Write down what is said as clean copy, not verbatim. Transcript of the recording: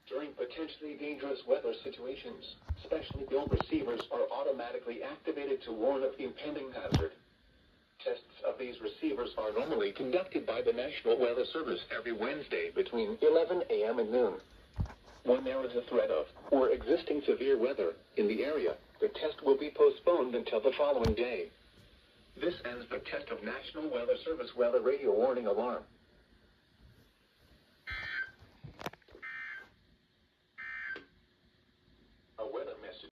During potentially dangerous weather situations, specially built receivers are automatically activated to warn of impending hazard. Tests of these receivers are normally conducted by the National Weather Service every Wednesday between 11 a.m. and noon. When there is a threat of or existing severe weather in the area, the test will be postponed until the following day. This ends the test of National Weather Service weather radio warning alarm.